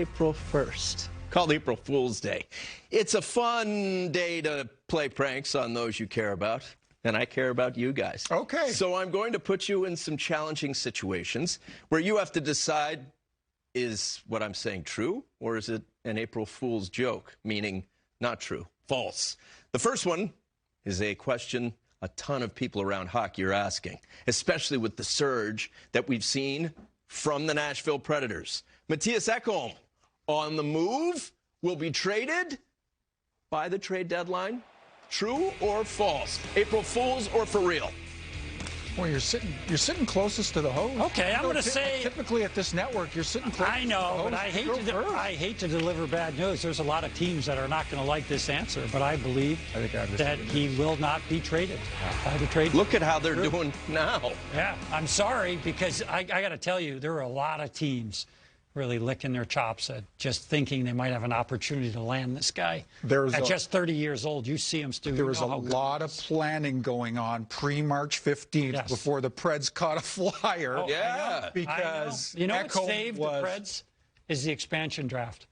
April 1st, called April Fool's Day. It's a fun day to play pranks on those you care about, and I care about you guys. Okay. So I'm going to put you in some challenging situations where you have to decide, is what I'm saying true, or is it an April Fool's joke, meaning not true, false? The first one is a question a ton of people around hockey are asking, especially with the surge that we've seen from the Nashville Predators. Matthias Ekholm on the move, will be traded by the trade deadline. True or false? April Fools or for real? Well, you're sitting closest to the host. Okay, I'm going to say. Typically at this network, you're sitting close. I know, but I hate to deliver bad news. There's a lot of teams that are not going to like this answer, but I believe that he will not be traded by the trade. Look at how they're doing now. Yeah, I'm sorry, because I got to tell you, there are a lot of teams really licking their chops at just thinking they might have an opportunity to land this guy. At just 30 years old, you see him still. There was a lot of planning going on pre-March 15th before the Preds caught a flyer. Oh, yeah. Because you know what saved the Preds is the expansion draft.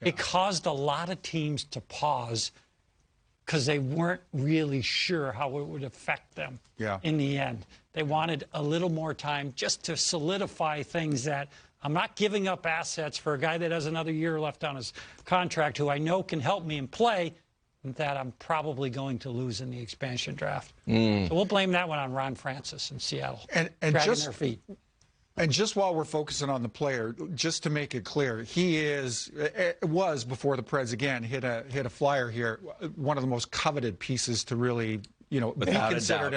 Yeah. It caused a lot of teams to pause because they weren't really sure how it would affect them in the end. They wanted a little more time just to solidify things that I'm not giving up assets for a guy that has another year left on his contract who I know can help me and play, that I'm probably going to lose in the expansion draft. So we'll blame that one on Ron Francis in Seattle, and dragging their feet. And just while we're focusing on the player, just to make it clear, he was before the Preds again hit a flyer here, one of the most coveted pieces to really be considered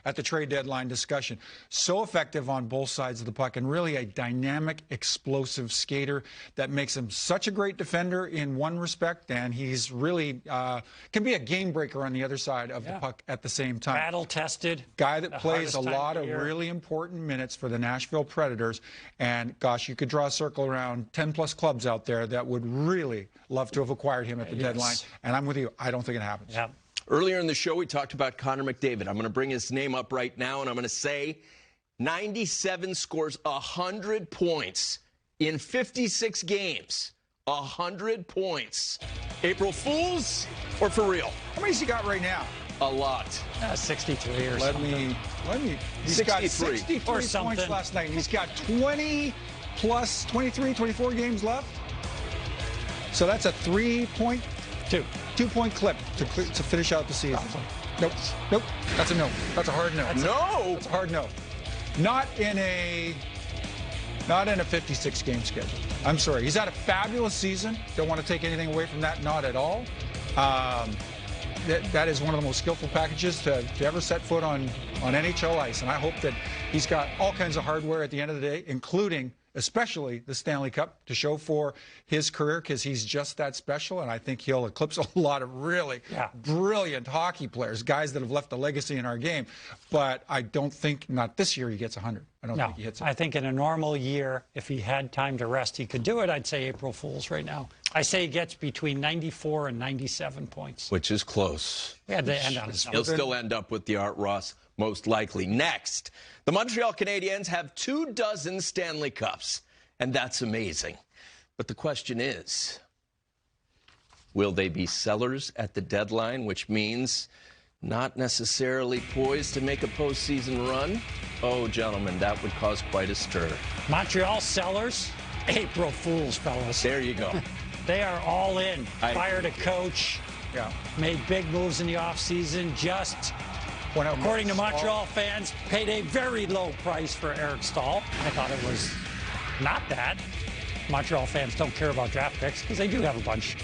at the trade deadline discussion. So effective on both sides of the puck, and really a dynamic, explosive skater that makes him such a great defender in one respect, and he's really can be a game breaker on the other side of the puck at the same time. Battle-tested. Guy that plays a lot of really important minutes for the Nashville Predators, and gosh, you could draw a circle around 10-plus clubs out there that would really love to have acquired him at the deadline, and I'm with you. I don't think it happens. Yeah. Earlier in the show, we talked about Connor McDavid. I'm going to bring his name up right now, and I'm going to say 97 scores 100 points in 56 games. 100 points. April Fools or for real? How many's he got right now? A lot. 63 or something. He's 63. got 63 or points something. last night. He's got 20 plus 23, 24 games left. So that's a 2-point clip to finish out the season. Nope. That's a no. That's a hard no. That's a hard no. Not in a 56 game schedule. I'm sorry. He's had a fabulous season. Don't want to take anything away from that. Not at all. That is one of the most skillful packages to ever set foot on NHL ice. And I hope that he's got all kinds of hardware at the end of the day, including especially the Stanley Cup, to show for his career, because he's just that special, and I think he'll eclipse a lot of really brilliant hockey players, guys that have left a legacy in our game. But I don't think, not this year, he gets 100. I don't think he hits it. I think in a normal year, if he had time to rest, he could do it. I'd say April Fools right now. I say he gets between 94 and 97 points. Which is close. Yeah, they end on his He'll still end up with the Art Ross, most likely. Next, the Montreal Canadiens have 24 Stanley Cups, and that's amazing. But the question is, will they be sellers at the deadline, which means not necessarily poised to make a postseason run? Oh, gentlemen, that would cause quite a stir. Montreal sellers, April Fools, fellas. There you go. They are all in. Fired a coach. Made big moves in the offseason. Just, according to Montreal fans, paid a very low price for Eric Staal. I thought it was not that. Montreal fans don't care about draft picks because they do have a bunch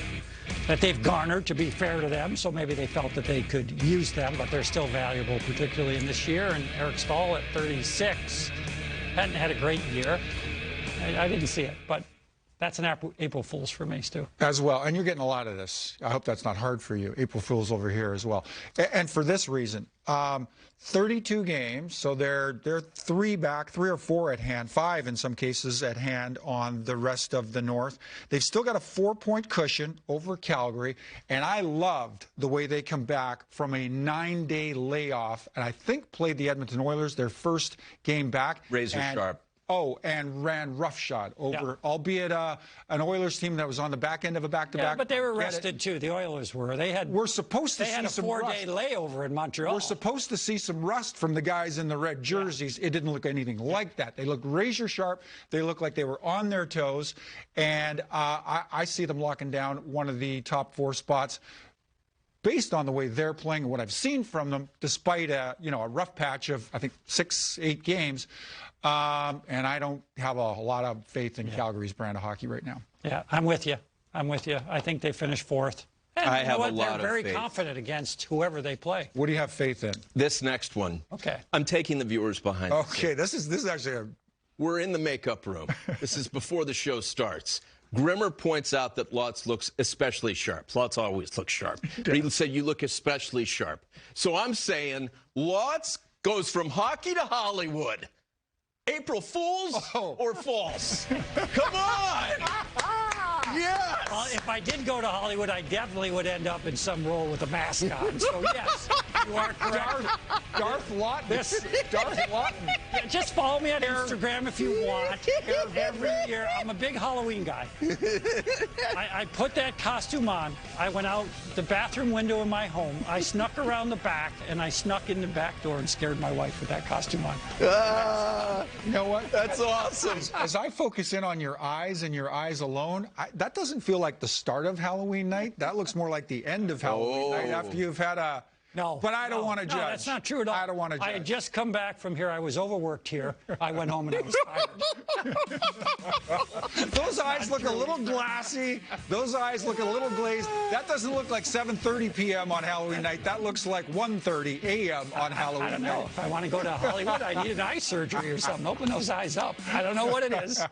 that they've garnered, to be fair to them. So maybe they felt that they could use them, but they're still valuable, particularly in this year. And Eric Staal at 36 hadn't had a great year. I didn't see it, but that's an April Fool's for me, Stu. As well. And you're getting a lot of this. I hope that's not hard for you. April Fool's over here as well. And for this reason, 32 games, so they're 3 back, 3 or 4 at hand, 5 in some cases at hand on the rest of the North. They've still got a 4-point cushion over Calgary, and I loved the way they come back from a 9-day layoff, and I think played the Edmonton Oilers their first game back. Razor sharp. Oh, and ran roughshod over, albeit an Oilers team that was on the back end of a back-to-back. Yeah, but they were rested too. The Oilers were. We're supposed to see some rust. They had a 4-day layover in Montreal. We're supposed to see some rust from the guys in the red jerseys. It didn't look anything like that. They looked razor sharp. They looked like they were on their toes, and I see them locking down one of the top 4 spots, based on the way they're playing and what I've seen from them, despite a rough patch of, I think, 6-8 games. And I don't have a lot of faith in Calgary's brand of hockey right now. Yeah, I'm with you. I think they finished 4th. And I have a lot of faith. They're very confident against whoever they play. What do you have faith in? This next one. Okay. I'm taking the viewers behind. Okay, this is actually We're in the makeup room. This is before the show starts. Grimmer points out that Lutz looks especially sharp. Lutz always looks sharp. But he said you look especially sharp. So I'm saying Lutz goes from hockey to Hollywood. April Fools or false? Come on! Yes! Well, if I did go to Hollywood, I definitely would end up in some role with a mask on. So, yes, you are correct. Darth Lawton. Darth Lawton. Yeah, just follow me on Instagram if you want. Every year, I'm a big Halloween guy. I put that costume on. I went out the bathroom window in my home. I snuck around the back, and I snuck in the back door and scared my wife with that costume on. You know what? That's awesome. As I focus in on your eyes and your eyes alone, that doesn't feel like the start of Halloween night. That looks more like the end of Halloween night after you've had a... No. But I don't want to judge. No, that's not true at all. I don't want to judge. I had just come back from here. I was overworked here. I went home and I was tired. Those eyes look a little glassy. Those eyes look a little glazed. That doesn't look like 7:30 p.m. on Halloween night. That looks like 1:30 a.m. on Halloween night. I don't know. If I want to go to Hollywood, I need an eye surgery or something. Open those eyes up. I don't know what it is.